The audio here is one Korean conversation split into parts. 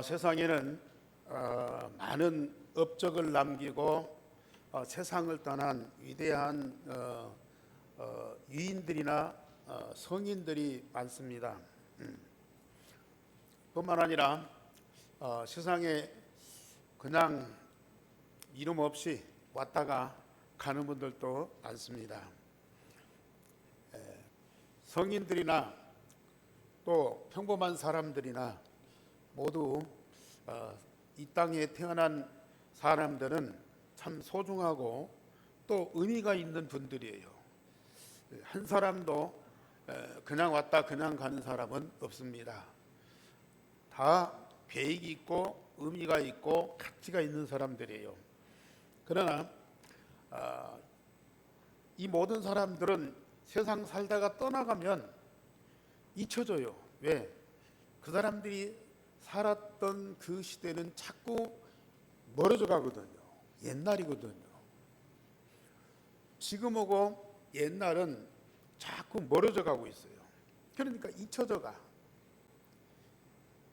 세상에는 많은 업적을 남기고 세상을 떠난 위대한 유인들이나 성인들이 많습니다. 뿐만 아니라 세상에 그냥 이름 없이 왔다가 가는 분들도 많습니다. 성인들이나 또 평범한 사람들이나 모두 이 땅에 태어난 사람들은 참 소중하고 또 의미가 있는 분들이에요. 한 사람도 그냥 왔다 그냥 가는 사람은 없습니다. 다 계획이 있고 의미가 있고 가치가 있는 사람들이에요. 그러나 이 모든 사람들은 세상 살다가 떠나가면 잊혀져요. 왜? 그 사람들이 살았던 그 시대는 자꾸 멀어져 가거든요. 옛날이거든요. 지금하고 옛날은 자꾸 멀어져 가고 있어요. 그러니까 잊혀져 가.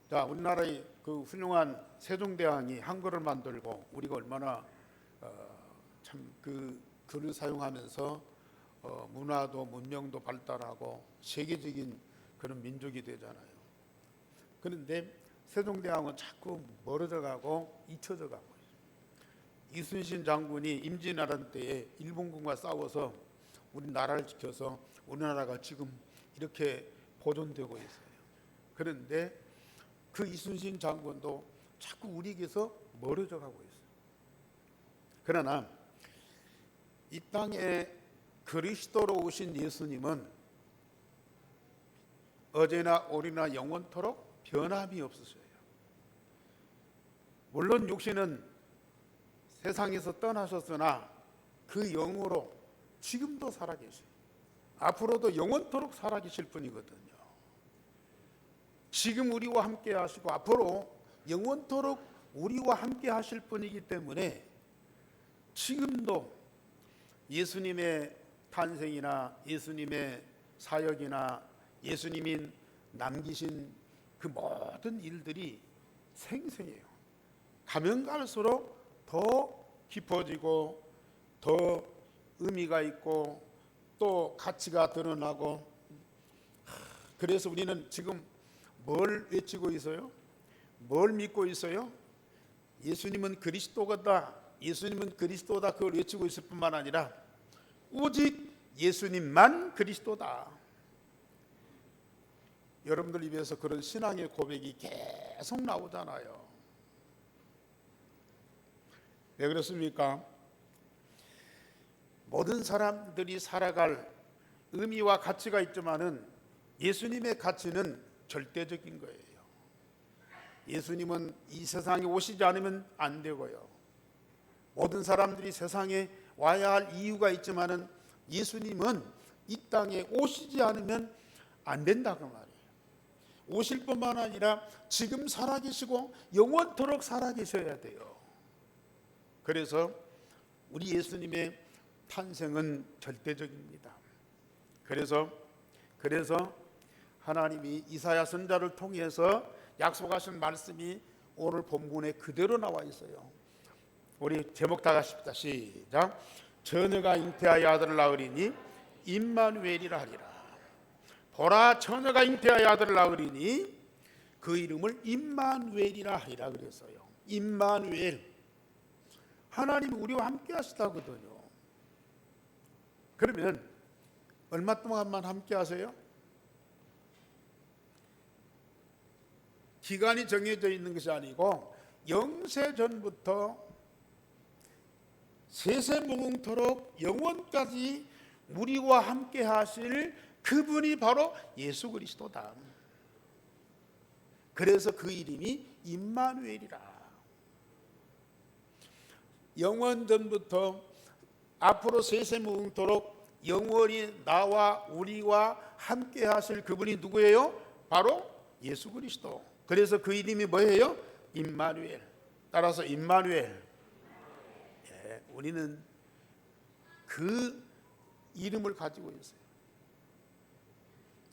자, 우리나라의 그 훌륭한 세종대왕이 한글을 만들고 우리가 얼마나 참 그 글을 사용하면서 문화도 문명도 발달하고 세계적인 그런 민족이 되잖아요. 그런데 세종대왕은 자꾸 멀어져 가고 잊혀져 가고 있어요. 이순신 장군이 임진왜란 때에 일본군과 싸워서 우리나라를 지켜서 우리나라가 지금 이렇게 보존되고 있어요. 그런데 그 이순신 장군도 자꾸 우리에게서 멀어져 가고 있어요. 그러나 이 땅에 그리스도로 오신 예수님은 어제나 오늘이나 영원토록 변함이 없으셔요. 물론 육신은 세상에서 떠나셨으나 그 영으로 지금도 살아계셔요. 앞으로도 영원토록 살아계실 분이거든요. 지금 우리와 함께 하시고 앞으로 영원토록 우리와 함께 하실 분이기 때문에 지금도 예수님의 탄생이나 예수님의 사역이나 예수님이 남기신 그 모든 일들이 생생해요. 가면 갈수록 더 깊어지고 더 의미가 있고 또 가치가 드러나고, 그래서 우리는 지금 뭘 외치고 있어요? 뭘 믿고 있어요? 예수님은 그리스도다, 예수님은 그리스도다, 그걸 외치고 있을 뿐만 아니라 오직 예수님만 그리스도다. 여러분들 입에서 그런 신앙의 고백이 계속 나오잖아요. 왜 그렇습니까? 모든 사람들이 살아갈 의미와 가치가 있지만은 예수님의 가치는 절대적인 거예요. 예수님은 이 세상에 오시지 않으면 안 되고요. 모든 사람들이 세상에 와야 할 이유가 있지만은 예수님은 이 땅에 오시지 않으면 안 된다고 말이에요. 오실 뿐만 아니라 지금 살아계시고 영원토록 살아계셔야 돼요. 그래서 우리 예수님의 탄생은 절대적입니다. 그래서 하나님이 이사야 선지자를 통해서 약속하신 말씀이 오늘 본문에 그대로 나와 있어요. 우리 제목 다 같이 시작. 처녀가 잉태하여 아들을 낳으리니 임마누엘이라 하리라. 보라, 처녀가 잉태하여 아들을 낳으리니 그 이름을 임마누엘이라 하리라 그랬어요. 임마누엘, 하나님이 우리와 함께 하시다거든요. 그러면 얼마 동안만 함께 하세요? 기간이 정해져 있는 것이 아니고 영세 전부터 세세무궁토록 영원까지 우리와 함께 하실 그분이 바로 예수 그리스도다. 그래서 그 이름이 임마누엘이라. 영원 전부터 앞으로 세세무궁토록 영원히 나와 우리와 함께 하실 그분이 누구예요? 바로 예수 그리스도. 그래서 그 이름이 뭐예요? 임마누엘. 따라서 임마누엘. 우리는 그 이름을 가지고 있어요.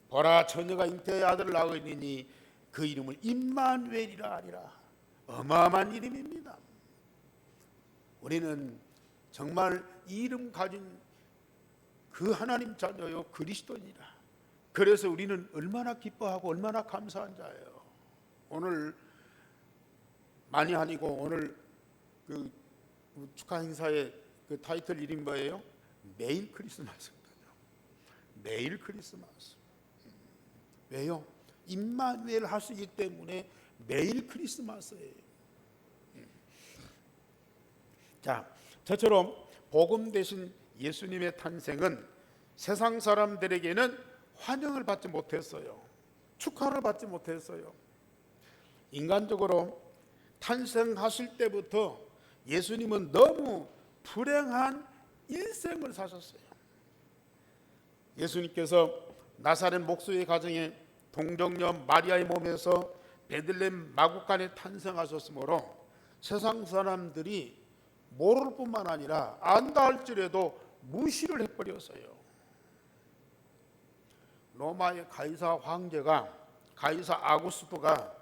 보라, 처녀가 잉태의 아들을 낳으리니 그 이름을 임마누엘이라 하리라. 어마어마한 이름입니다. 우리는 정말 이 이름 가진 그 하나님 자녀요 그리스도인이라. 그래서 우리는 얼마나 기뻐하고 얼마나 감사한 자예요. 오늘 많이 아니고 오늘 그 축하 행사의 그 타이틀 이름이 뭐예요? 매일 크리스마스거든요. 매일 크리스마스. 왜요? 임마누엘 하시기 때문에 매일 크리스마스예요. 자, 저처럼 복음 대신 예수님의 탄생은 세상 사람들에게는 환영을 받지 못했어요. 축하를 받지 못했어요. 인간적으로 탄생하실 때부터 예수님은 너무 불행한 일생을 사셨어요. 예수님께서 나사렛 목수의 가정에 동정녀 마리아의 몸에서 베들레헴 마구간에 탄생하셨으므로 세상 사람들이 모를 뿐만 아니라 안다 할지라도 무시를 해버렸어요. 로마의 가이사 황제가 가이사 아구스토가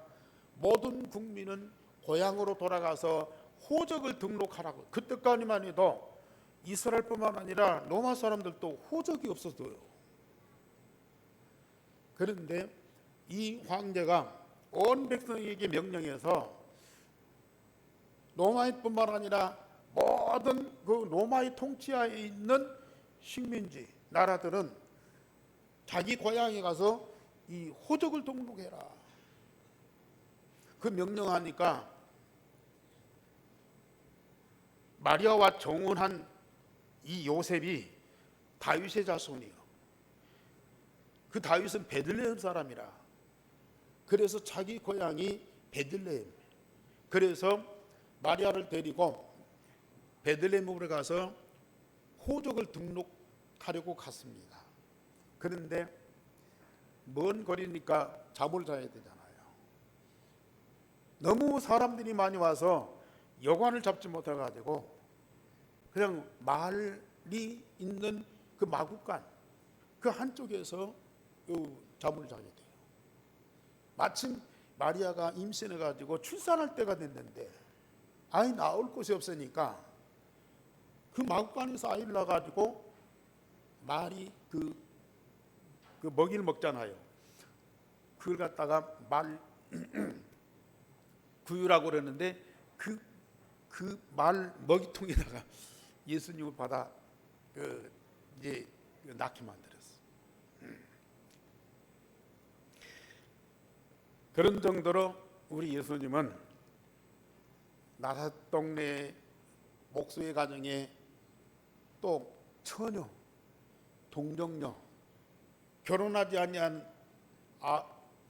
모든 국민은 고향으로 돌아가서 호적을 등록하라고, 그때까지만 해도 이스라엘뿐만 아니라 로마 사람들도 호적이 없었어요. 그런데 이 황제가 온 백성에게 명령해서 로마뿐만 아니라 모든 그 로마의 통치하에 있는 식민지 나라들은 자기 고향에 가서 이 호적을 등록해라. 그 명령하니까 마리아와 정혼한 이 요셉이 다윗의 자손이요. 그 다윗은 베들레헴 사람이라. 그래서 자기 고향이 베들레헴. 그래서 마리아를 데리고 베들레헴으로 가서 호적을 등록하려고 갔습니다. 그런데 먼 거리니까 잠을 자야 되잖아요. 너무 사람들이 많이 와서 여관을 잡지 못해가지고 그냥 마을이 있는 그 마구간 그 한쪽에서 잠을 자게 돼요. 마침 마리아가 임신해가지고 출산할 때가 됐는데 아이 나올 곳이 없으니까 그 마구간에서 아이를 낳아가지고 말이 그 먹이를 먹잖아요. 그걸 갖다가 말 구유라고 그러는데 그 말 먹이통에다가 예수님을 받아 이제 낳게 만들었어. 그런 정도로 우리 예수님은 나사렛 동네 목수의 가정에 또 처녀, 동정녀, 결혼하지 아니한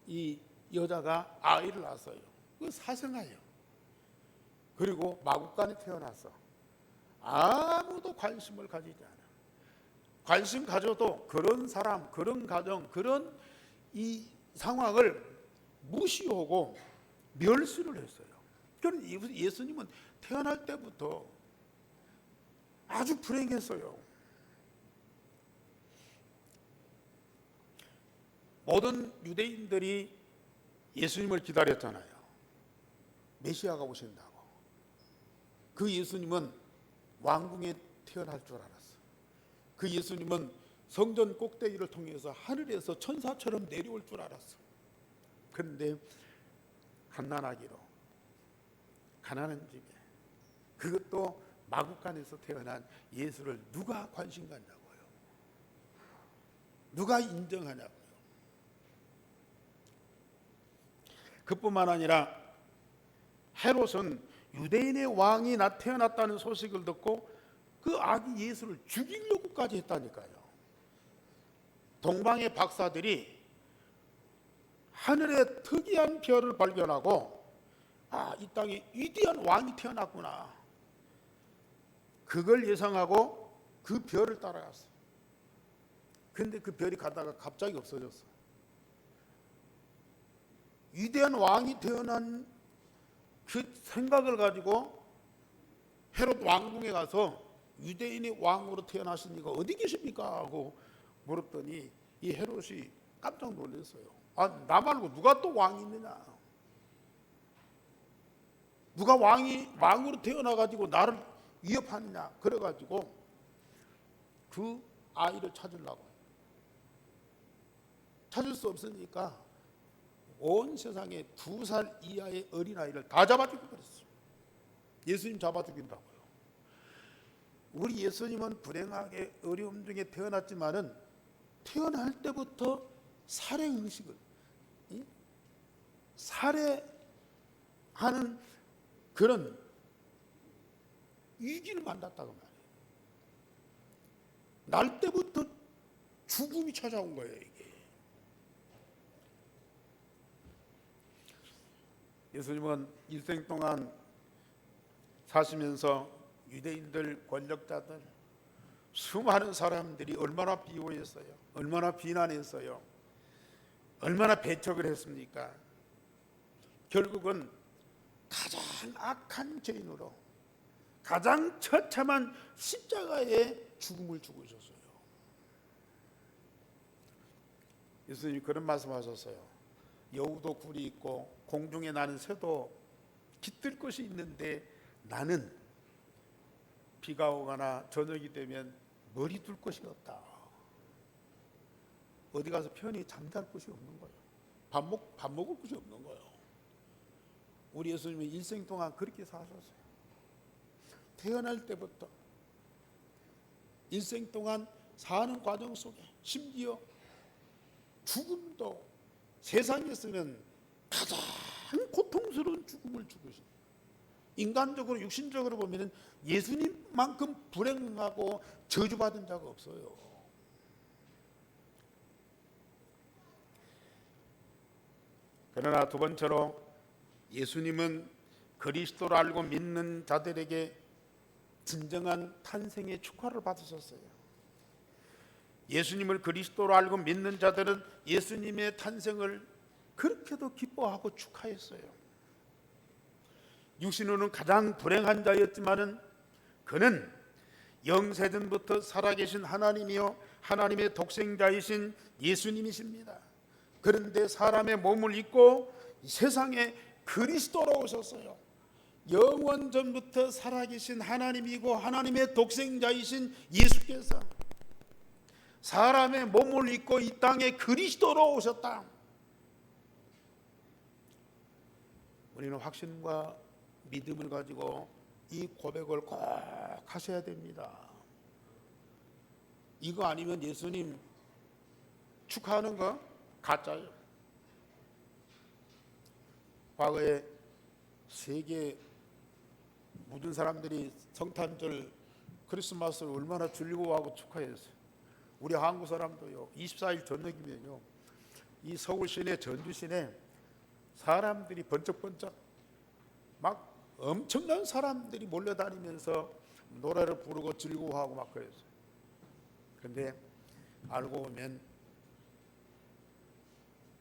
이 여자가 아이를 낳았어요. 그 사생아예요. 그리고 마구간에 태어났어. 아무도 관심을 가지지 않아. 관심 가져도 그런 사람, 그런 가정, 그런 이 상황을 무시하고 멸시를 했어요. 그런데 예수님은 태어날 때부터 아주 불행했어요. 모든 유대인들이 예수님을 기다렸잖아요. 메시아가 오신다고. 그 예수님은 왕궁에 태어날 줄 알았어. 그 예수님은 성전 꼭대기를 통해서 하늘에서 천사처럼 내려올 줄 알았어. 그런데 갓난아기로 가난한 집에, 그것도 마구간에서 태어난 예수를 누가 관심 갖냐고요. 누가 인정하냐고요. 그뿐만 아니라 헤롯은 유대인의 왕이 태어났다는 소식을 듣고 그 아기 예수를 죽이려고까지 했다니까요. 동방의 박사들이 하늘에 특이한 별을 발견하고 이 땅에 위대한 왕이 태어났구나. 그걸 예상하고 그 별을 따라갔어. 근데 그 별이 가다가 갑자기 없어졌어. 위대한 왕이 태어난 그 생각을 가지고 헤롯 왕궁에 가서 유대인의 왕으로 태어나신 이가 어디 계십니까? 하고 물었더니 이 헤롯이 깜짝 놀랐어요. 나 말고 누가 또 왕이 있느냐? 누가 왕으로 태어나가지고 나를 위협하느냐? 그래가지고 그 아이를 찾을 수 없으니까 온 세상에 2살 이하의 어린아이를 다 잡아 죽여버렸어요. 예수님 잡아 죽인다고요. 우리 예수님은 불행하게 어려움 중에 태어났지만은 태어날 때부터 살해 의식을 살해하는 그런 위기를 만났다고 말이에요. 날 때부터 죽음이 찾아온 거예요. 이게 예수님은 일생 동안 사시면서 유대인들, 권력자들, 수많은 사람들이 얼마나 비호했어요. 얼마나 비난했어요. 얼마나 배척을 했습니까? 결국은 가장 악한 죄인으로 가장 처참한 십자가의 죽음을 죽으셨어요. 예수님이 그런 말씀하셨어요. 여우도 굴이 있고 공중에 나는 새도 깃들 곳이 있는데 나는 비가 오거나 저녁이 되면 머리 둘 곳이 없다. 어디 가서 편히 잠잘 곳이 없는 거예요. 밥 먹을 곳이 없는 거예요. 우리 예수님이 일생 동안 그렇게 사셨어요. 태어날 때부터 일생 동안 사는 과정 속에 심지어 죽음도 세상에서는 가장 고통스러운 죽음을 죽으신, 인간적으로 육신적으로 보면 예수님만큼 불행하고 저주받은 자가 없어요. 그러나 두 번째로 예수님은 그리스도를 알고 믿는 자들에게 진정한 탄생의 축하를 받으셨어요. 예수님을 그리스도로 알고 믿는 자들은 예수님의 탄생을 그렇게도 기뻐하고 축하했어요. 육신으로는 가장 불행한 자였지만은 그는 영세전부터 살아계신 하나님이요 하나님의 독생자이신 예수님이십니다. 그런데 사람의 몸을 입고 세상에 그리스도로 오셨어요. 영원전부터 살아계신 하나님이고 하나님의 독생자이신 예수께서 사람의 몸을 입고 이 땅에 그리스도로 오셨다. 우리는 확신과 믿음을 가지고 이 고백을 꼭 하셔야 됩니다. 이거 아니면 예수님 축하하는 거 가짜예요. 과거에 세계 모든 사람들이 성탄절 크리스마스를 얼마나 즐거워하고 축하했어요. 우리 한국 사람도요. 24일 저녁이면요. 이 서울 시내, 전주 시내 사람들이 번쩍번쩍 막 엄청난 사람들이 몰려다니면서 노래를 부르고 즐거워하고 막 그랬어요. 그런데 알고 보면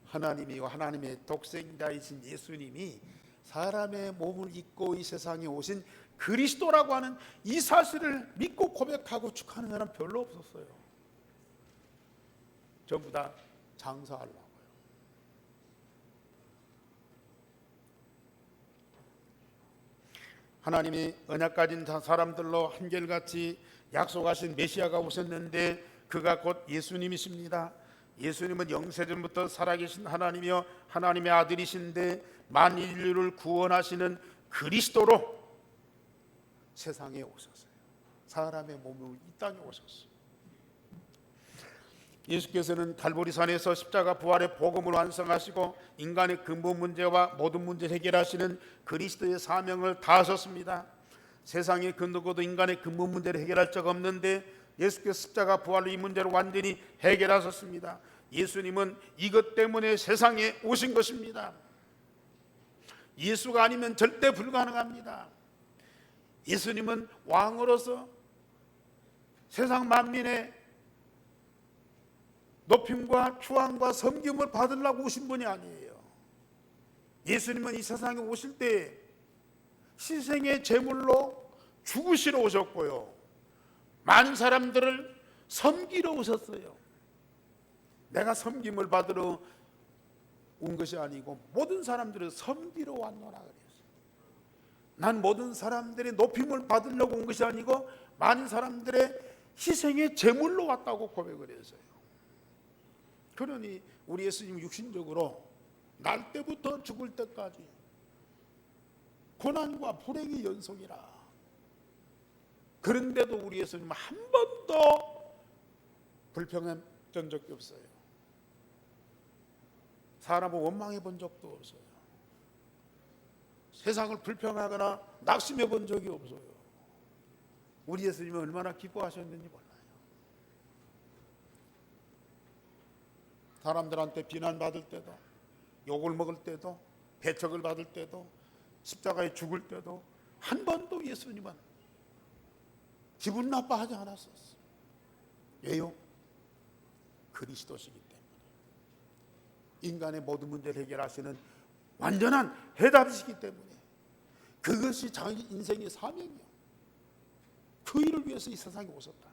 하나님이요 하나님의 독생자이신 예수님이 사람의 몸을 입고 이 세상에 오신 그리스도라고 하는 이 사실을 믿고 고백하고 축하하는 사람 별로 없었어요. 전부 다 장사하려고요. 하나님이 언약 가진 사람들로 한결같이 약속하신 메시아가 오셨는데 그가 곧 예수님이십니다. 예수님은 영세전부터 살아계신 하나님이요 하나님의 아들이신데 만인류를 구원하시는 그리스도로 세상에 오셨어요. 사람의 몸으로 이 땅에 오셨어요. 예수께서는 갈보리산에서 십자가 부활의 복음을 완성하시고 인간의 근본 문제와 모든 문제를 해결하시는 그리스도의 사명을 다하셨습니다. 세상에 그 누구도 인간의 근본 문제를 해결할 적 없는데 예수께서 십자가 부활로 이 문제를 완전히 해결하셨습니다. 예수님은 이것 때문에 세상에 오신 것입니다. 예수가 아니면 절대 불가능합니다. 예수님은 왕으로서 세상 만민의 높임과 추앙과 섬김을 받으려고 오신 분이 아니에요. 예수님은 이 세상에 오실 때 희생의 제물로 죽으시러 오셨고요. 많은 사람들을 섬기러 오셨어요. 내가 섬김을 받으러 온 것이 아니고 모든 사람들을 섬기러 왔노라 그랬어요. 난 모든 사람들의 높임을 받으려고 온 것이 아니고 많은 사람들의 희생의 제물로 왔다고 고백을 했어요. 그러니 우리 예수님 육신적으로 날 때부터 죽을 때까지 고난과 불행의 연속이라. 그런데도 우리 예수님은 한 번도 불평했던 적이 없어요. 사람을 원망해 본 적도 없어요. 세상을 불평하거나 낙심해 본 적이 없어요. 우리 예수님은 얼마나 기뻐하셨는지 몰라요. 사람들한테 비난받을 때도, 욕을 먹을 때도, 배척을 받을 때도, 십자가에 죽을 때도 한 번도 예수님은 기분 나빠하지 않았었어요. 왜요? 그리스도시기 때문에. 인간의 모든 문제를 해결하시는 완전한 해답이시기 때문에 그것이 자기 인생의 사명이에요. 그 일을 위해서 이 세상에 오셨다.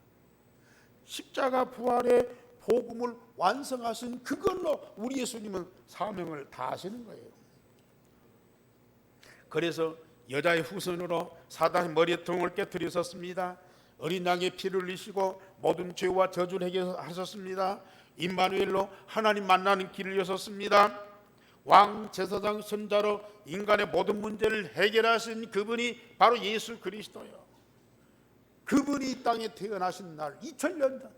십자가 부활의 복음을 완성하신 그걸로 우리 예수님은 사명을 다하시는 거예요. 그래서 여자의 후손으로 사단의 머리통을 깨뜨리셨습니다. 어린 양의 피를 흘리시고 모든 죄와 저주를 해결하셨습니다. 임마누엘로 하나님 만나는 길을 여셨습니다. 왕 제사장 선자로 인간의 모든 문제를 해결하신 그분이 바로 예수 그리스도예요. 그분이 이 땅에 태어나신 날 2000년 전,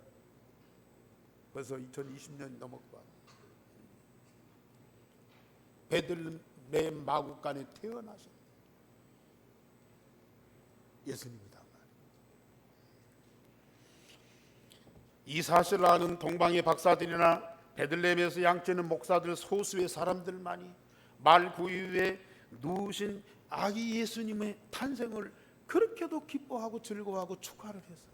벌써 2020년이 넘었고 베들레헴 마구간에 태어나신 예수님이다. 이 사실을 아는 동방의 박사들이나 베들레헴에서 양치는 목사들, 소수의 사람들만이 말 구유에 누우신 아기 예수님의 탄생을 그렇게도 기뻐하고 즐거워하고 축하를 했어요.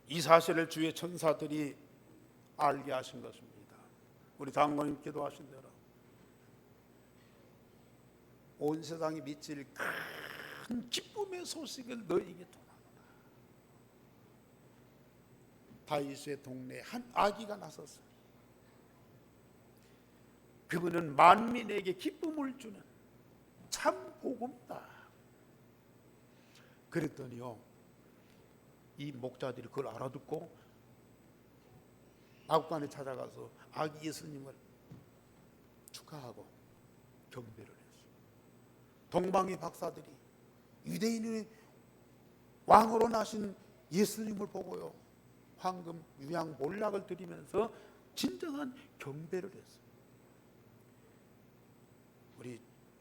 이 사실을 주의 천사들이 알게 하신 것입니다. 우리 장로님 기도하신 대로 온 세상이 미칠 큰 기쁨의 소식을 너희에게 전하노라. 다윗의 동네에 한 아기가 나섰어요. 그분은 만민에게 기쁨을 주는 참 복음이다. 그랬더니요, 이 목자들이 그걸 알아듣고 마구간에 찾아가서 아기 예수님을 축하하고 경배를 했어요. 동방의 박사들이 유대인의 왕으로 나신 예수님을 보고요, 황금, 유향, 몰락을 드리면서 진정한 경배를 했어요.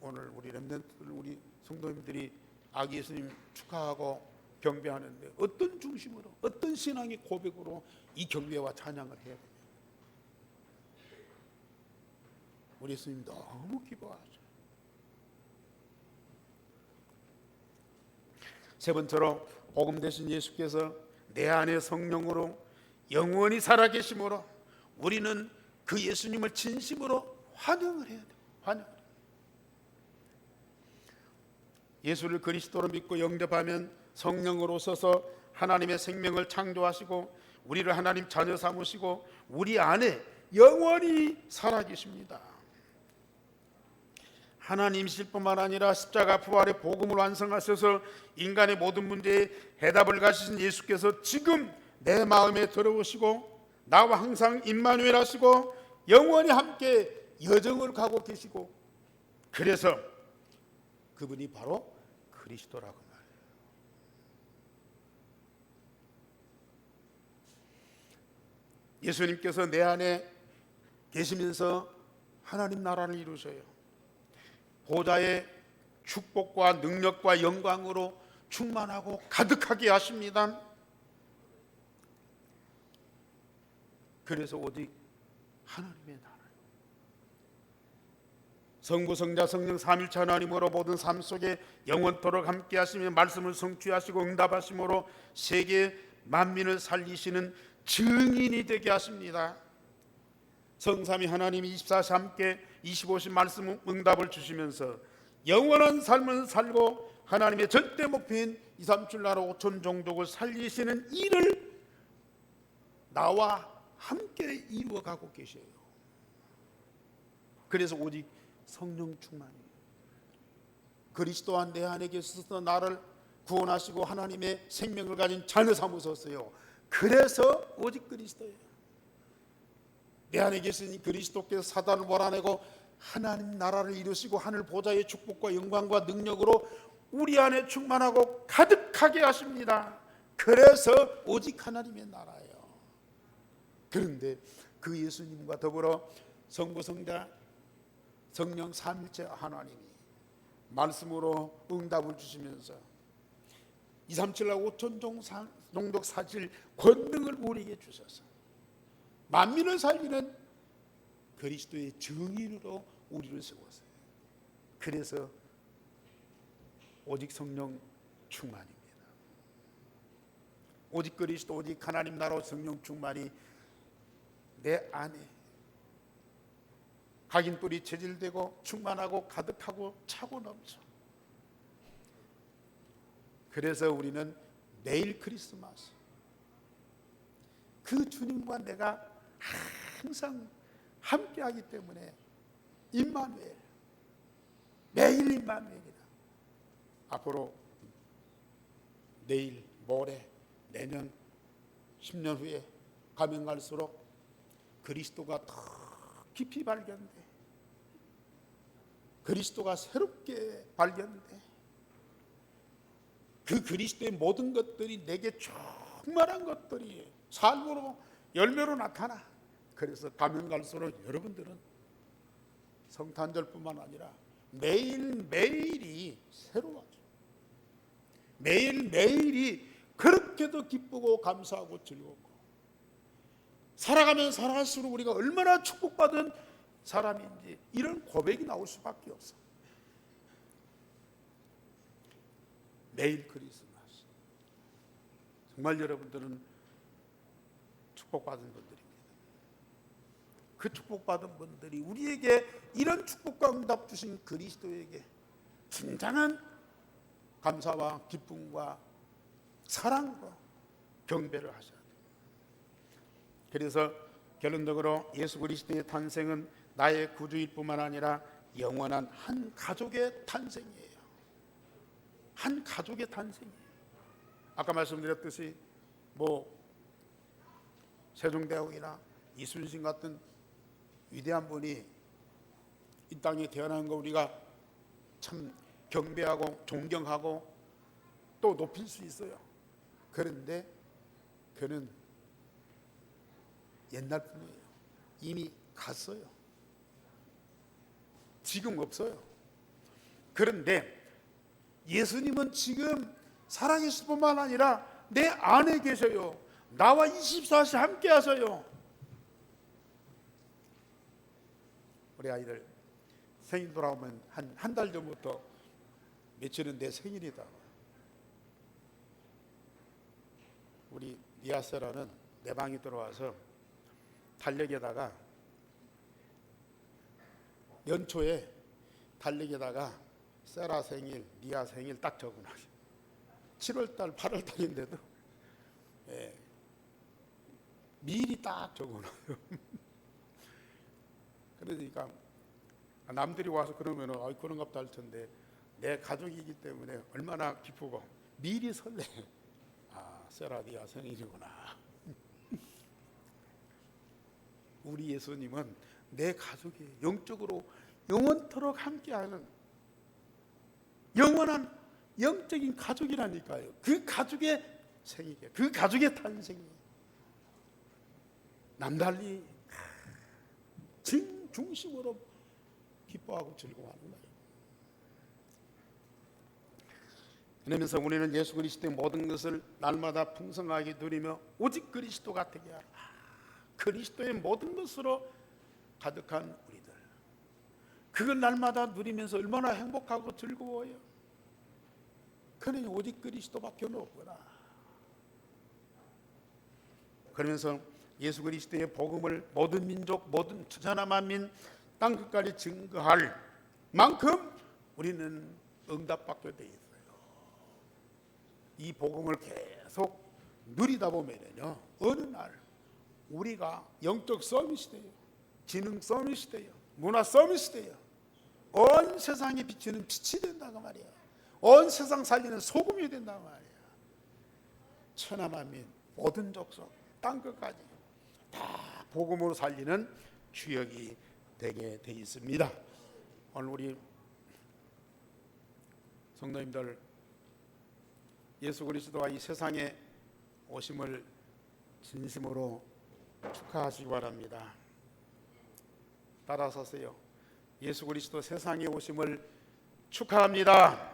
오늘 우리 렘넌트들, 우리 성도님들이 아기 예수님 축하하고 경배하는데 어떤 중심으로, 어떤 신앙의 고백으로 이 경배와 찬양을 해야 되냐? 우리 예수님 너무 기뻐하죠. 세 번째로 복음 되신 예수께서 내 안에 성령으로 영원히 살아계심으로 우리는 그 예수님을 진심으로 환영을 해야 돼요. 환영. 예수를 그리스도로 믿고 영접하면 성령으로 오셔서 하나님의 생명을 창조하시고 우리를 하나님 자녀 삼으시고 우리 안에 영원히 살아계십니다. 하나님이실 뿐만 아니라 십자가 부활의 복음을 완성하셔서 인간의 모든 문제에 해답을 가지신 예수께서 지금 내 마음에 들어오시고 나와 항상 임마누엘 하시고 영원히 함께 여정을 가고 계시고, 그래서 그분이 바로 그리스도라고 말해요. 예수님께서 내 안에 계시면서 하나님 나라를 이루셔요. 보좌의 축복과 능력과 영광으로 충만하고 가득하게 하십니다. 그래서 오직 하나님의 나라요. 성부, 성자, 성령 삼일체 하나님으로 모든 삶 속에 영원토록 함께 하시며 말씀을 성취하시고 응답하심으로 세계 만민을 살리시는 증인이 되게 하십니다. 성삼위 하나님이 24시 함께 25시 말씀 응답을 주시면서 영원한 삶을 살고 하나님의 절대 목표인 2, 3, 7 나라 5천 종족을 살리시는 일을 나와 함께 이루어가고 계셔요. 그래서 오직 성령 충만이에요. 그리스도 내 안에 계셔서 나를 구원하시고 하나님의 생명을 가진 자녀 삼으셨어요. 그래서 오직 그리스도예요. 내 안에 계신 그리스도께서 사단을 몰아내고 하나님 나라를 이루시고 하늘 보좌의 축복과 영광과 능력으로 우리 안에 충만하고 가득하게 하십니다. 그래서 오직 하나님의 나라예요. 그런데 그 예수님과 더불어 성부 성자 성령 삼위일체 하나님이 말씀으로 응답을 주시면서 237하고 5천 종족 사실 권능을 우리에게 주셔서 만민을 살리는 그리스도의 증인으로 우리를 세웠어요. 그래서 오직 성령 충만입니다. 오직 그리스도, 오직 하나님 나라 성령 충만이 내 안에 각인뿔이 체질되고 충만하고 가득하고 차고 넘쳐. 그래서 우리는 내일 크리스마스 그 주님과 내가 항상 함께하기 때문에 임마누엘, 매일 임마누엘이다. 앞으로 내일, 모레, 내년, 10년 후에 가면 갈수록 그리스도가 더 깊이 발견돼. 그리스도가 새롭게 발견돼. 그 그리스도의 모든 것들이 내게 충만한 것들이 삶으로 열매로 나타나. 그래서 가면 갈수록 여러분들은 성탄절뿐만 아니라 매일매일이 새로워져. 매일매일이 그렇게도 기쁘고 감사하고 즐겁고, 살아가면 살아갈수록 우리가 얼마나 축복받은 사람인지 이런 고백이 나올 수밖에 없어. 매일 크리스마스. 정말 여러분들은 축복받은 분들입니다. 그 축복받은 분들이 우리에게 이런 축복과 응답 주신 그리스도에게 진정한 감사와 기쁨과 사랑과 경배를 하셔야 돼요. 그래서 결론적으로 예수 그리스도의 탄생은 나의 구주일 뿐만 아니라 영원한 한 가족의 탄생이에요. 한 가족의 탄생이에요. 아까 말씀드렸듯이 세종대왕이나 이순신 같은 위대한 분이 이 땅에 태어난 거 우리가 참 경배하고 존경하고 또 높일 수 있어요. 그런데 그는 옛날 분이에요. 이미 갔어요. 지금 없어요. 그런데 예수님은 지금 살아계실 뿐만 아니라 내 안에 계셔요. 나와 24시 함께 하셔요. 우리 아이들 생일 돌아오면 한 달 전부터 며칠은 내 생일이다. 우리 리아세라는 내 방에 들어와서 달력에다가 연초에 달력에다가 세라 생일, 리아 생일 딱 적어놔요. 7월달, 8월달인데도 미리 딱 적어놔요. 그러니까 남들이 와서 그러면 그런갑다 할 텐데 내 가족이기 때문에 얼마나 기쁘고 미리 설레. 세라 리아 생일이구나. 우리 예수님은 내 가족이 영적으로 영원토록 함께하는 영원한 영적인 가족이라니까요. 그 가족의 생이게, 그 가족의 탄생이 남달리 진중심으로 기뻐하고 즐거워하는 거예요. 그러면서 우리는 예수 그리스도의 모든 것을 날마다 풍성하게 누리며 오직 그리스도 같게 하라. 그리스도의 모든 것으로 가득한 우리들, 그걸 날마다 누리면서 얼마나 행복하고 즐거워요. 그러니 오직 그리스도밖에 없구나. 그러면서 예수 그리스도의 복음을 모든 민족, 모든 천하 만민 땅 끝까지 증거할 만큼 우리는 응답받게 돼 있어요. 이 복음을 계속 누리다 보면요, 어느 날 우리가 영적 서밋 시대예요. 지능 서밋 시대예요. 문화 서밋 시대예요. 온 세상에 비치는 빛이 된다고 말이에요. 온 세상 살리는 소금이 된다고 말이에요. 천하만민 모든 족속 땅끝까지 다 복음으로 살리는 주역이 되게 돼 있습니다. 오늘 우리 성도님들 예수 그리스도와 이 세상에 오심을 진심으로 축하하시기 바랍니다. 따라서세요. 예수 그리스도 세상에 오심을 축하합니다.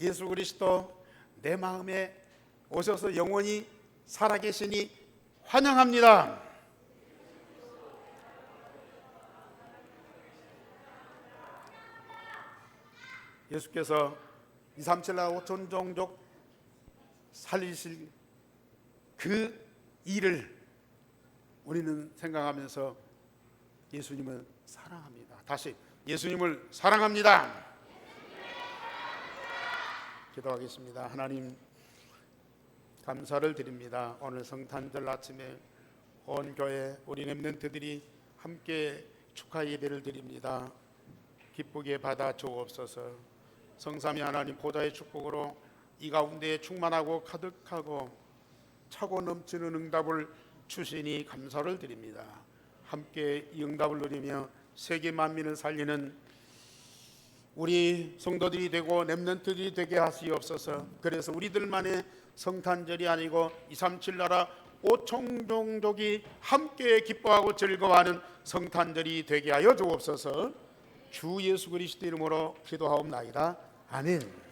예수 그리스도 내 마음에 오셔서 영원히 살아계시니 환영합니다. 예수께서 237나라 5천 종족 살리실 그 일을 우리는 생각하면서 예수님을 사랑합니다. 다시 예수님을 사랑합니다. 기도하겠습니다. 하나님 감사를 드립니다. 오늘 성탄절 아침에 온 교회 우리 렘넌트들이 함께 축하 예배를 드립니다. 기쁘게 받아 주옵소서. 성삼위 하나님 보좌의 축복으로 이 가운데에 충만하고 가득하고 차고 넘치는 응답을 주시니 감사를 드립니다. 함께 이 응답을 누리며 세계 만민을 살리는 우리 성도들이 되고 렘넌트들이 되게 하시옵소서. 그래서 우리들만의 성탄절이 아니고 237 나라 5천 종족이 함께 기뻐하고 즐거워하는 성탄절이 되게 하여 주옵소서. 주 예수 그리스도 이름으로 기도하옵나이다. 아멘.